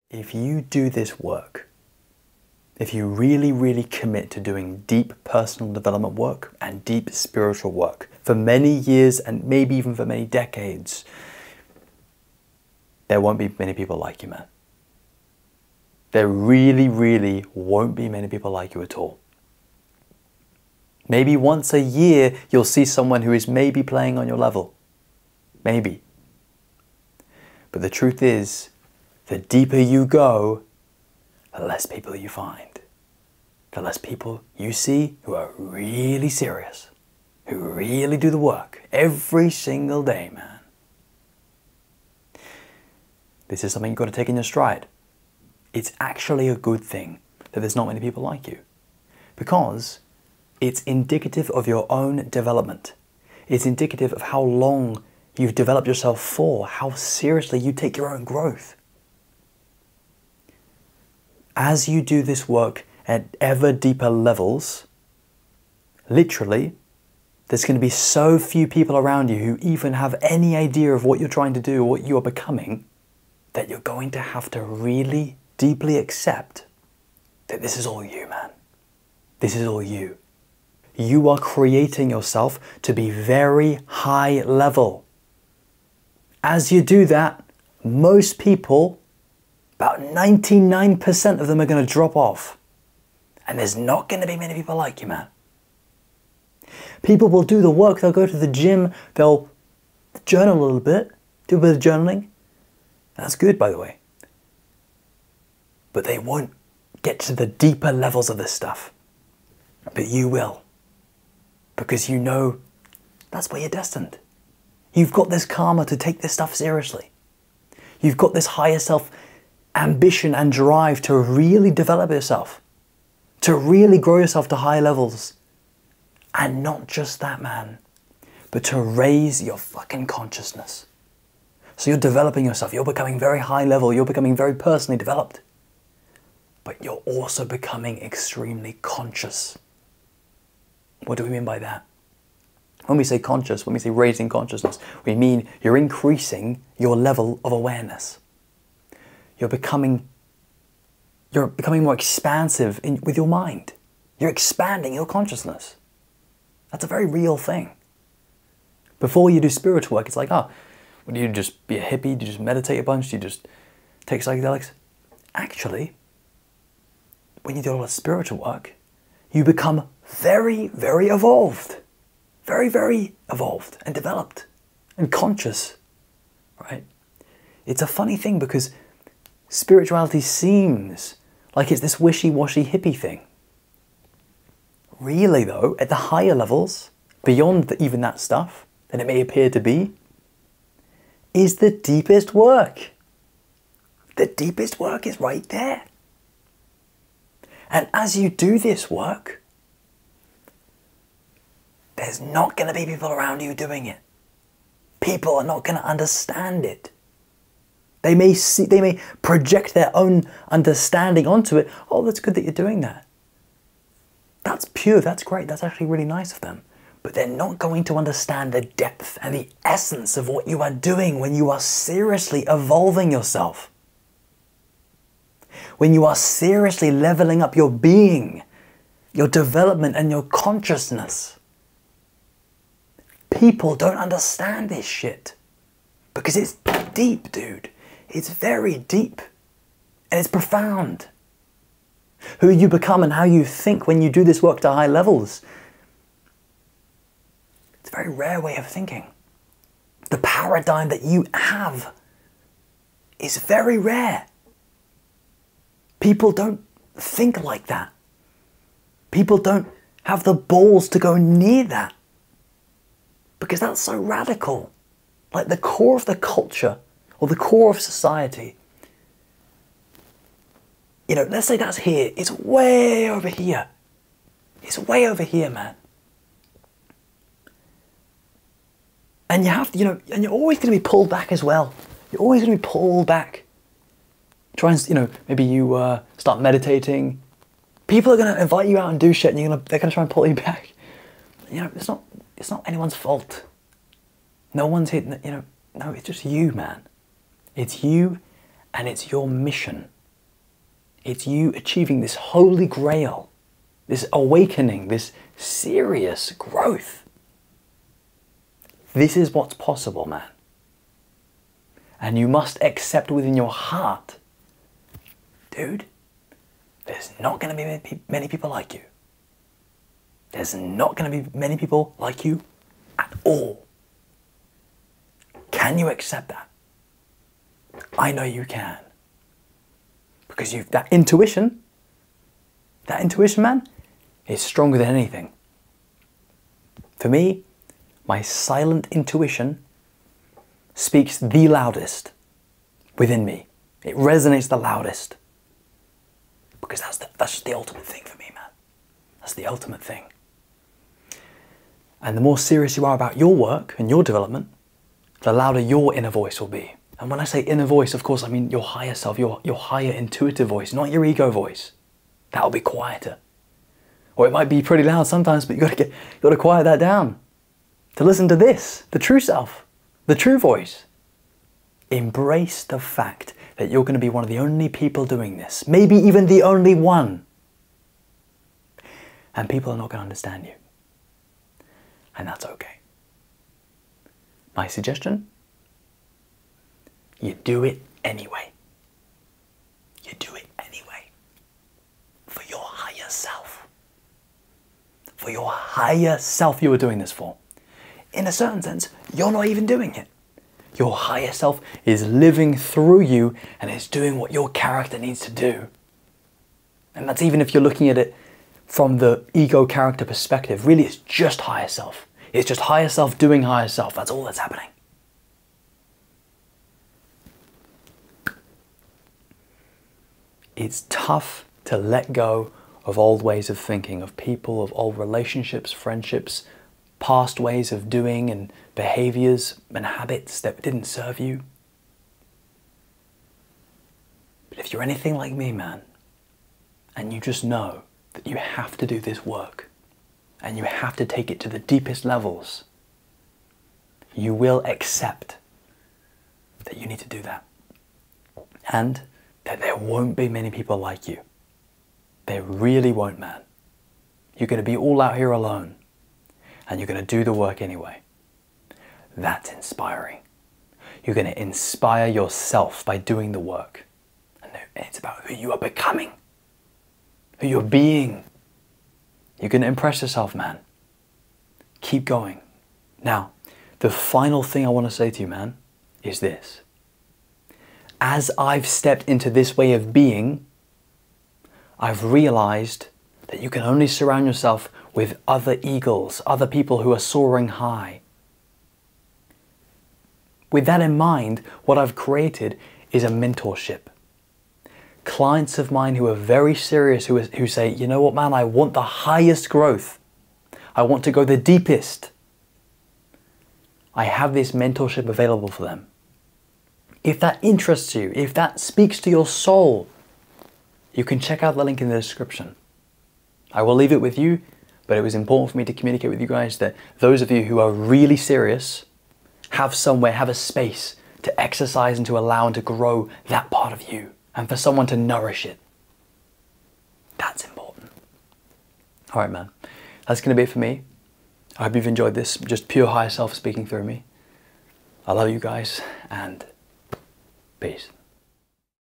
If you do this work, if you really, really commit to doing deep personal development work and deep spiritual work for many years and maybe even for many decades, there won't be many people like you, man. There really, really won't be many people like you at all. Maybe once a year, you'll see someone who is maybe playing on your level. Maybe. But the truth is, the deeper you go, the less people you find. The less people you see who are really serious, who really do the work every single day, man. This is something you've got to take in your stride. It's actually a good thing that there's not many people like you, because it's indicative of your own development. It's indicative of how long you've developed yourself for, how seriously you take your own growth. As you do this work at ever deeper levels, literally, there's going to be so few people around you who even have any idea of what you're trying to do or what you are becoming, that you're going to have to really deeply accept that this is all you, man. This is all you. You are creating yourself to be very high level. As you do that, most people, about 99% of them are going to drop off. And there's not going to be many people like you, man. People will do the work, they'll go to the gym, they'll journal a little bit, do a bit of journaling. That's good, by the way. But they won't get to the deeper levels of this stuff. But you will. Because you know that's where you're destined. You've got this karma to take this stuff seriously. You've got this higher self ambition and drive to really develop yourself, to really grow yourself to high levels. And not just that, man, but to raise your fucking consciousness. So you're developing yourself, you're becoming very high level, you're becoming very personally developed, but you're also becoming extremely conscious. What do we mean by that? When we say conscious, when we say raising consciousness, we mean you're increasing your level of awareness. You're becoming more expansive with your mind. You're expanding your consciousness. That's a very real thing. Before you do spiritual work, it's like, oh, what do you just be a hippie? Do you just meditate a bunch? Do you just take psychedelics? Actually, when you do all the spiritual work, you become very, very evolved. Very, very evolved and developed and conscious, right? It's a funny thing because spirituality seems like it's this wishy-washy hippie thing. Really though, at the higher levels, beyond even that stuff than it may appear to be, is the deepest work. The deepest work is right there. And as you do this work, there's not going to be people around you doing it. People are not going to understand it. They may project their own understanding onto it. Oh, that's good that you're doing that. That's pure, that's great, that's actually really nice of them. But they're not going to understand the depth and the essence of what you are doing when you are seriously evolving yourself. When you are seriously leveling up your being, your development and your consciousness. People don't understand this shit because it's deep, dude. It's very deep and it's profound. Who you become and how you think when you do this work to high levels. It's a very rare way of thinking. The paradigm that you have is very rare. People don't think like that. People don't have the balls to go near that. Because that's so radical. Like the core of the culture or the core of society. You know, let's say that's here. It's way over here. It's way over here, man. And you have to, you know, and you're always going to be pulled back as well. You're always going to be pulled back. Try and, you know, maybe you start meditating. People are going to invite you out and do shit, and they're going to try and pull you back. You know, it's not anyone's fault. No one's hitting, you know, no, it's just you, man. It's you and it's your mission. It's you achieving this holy grail, this awakening, this serious growth. This is what's possible, man. And you must accept within your heart, dude, there's not going to be many people like you. There's not going to be many people like you at all. Can you accept that? I know you can. Because that intuition, man, is stronger than anything. For me, my silent intuition speaks the loudest within me. It resonates the loudest. Because that's just the ultimate thing for me, man. That's the ultimate thing. And the more serious you are about your work and your development, the louder your inner voice will be. And when I say inner voice, of course, I mean your higher self, your higher intuitive voice, not your ego voice. That'll be quieter. Or it might be pretty loud sometimes, but you got to quiet that down to listen to this, the true self, the true voice. Embrace the fact that you're going to be one of the only people doing this, maybe even the only one. And people are not going to understand you. And that's okay. My suggestion? You do it anyway. You do it anyway. For your higher self. For your higher self you are doing this for. In a certain sense, you're not even doing it. Your higher self is living through you and is doing what your character needs to do. And that's even if you're looking at it from the ego character perspective. Really, it's just higher self. It's just higher self doing higher self. That's all that's happening. It's tough to let go of old ways of thinking, of people, of old relationships, friendships, past ways of doing and behaviors and habits that didn't serve you. But if you're anything like me, man, and you just know that you have to do this work and you have to take it to the deepest levels, you will accept that you need to do that. And that there won't be many people like you. There really won't, man. You're going to be all out here alone. And you're going to do the work anyway. That's inspiring. You're going to inspire yourself by doing the work. And it's about who you are becoming. Who you're being. You're going to impress yourself, man. Keep going. Now, the final thing I want to say to you, man, is this. As I've stepped into this way of being, I've realized that you can only surround yourself with other eagles, other people who are soaring high. With that in mind, what I've created is a mentorship. Clients of mine who are very serious, who say, you know what, man, I want the highest growth. I want to go the deepest. I have this mentorship available for them. If that interests you, if that speaks to your soul, you can check out the link in the description. I will leave it with you, but it was important for me to communicate with you guys that those of you who are really serious have somewhere, have a space to exercise and to allow and to grow that part of you, and for someone to nourish it. That's important. All right, man. That's going to be it for me. I hope you've enjoyed this, just pure higher self speaking through me. I love you guys, and peace.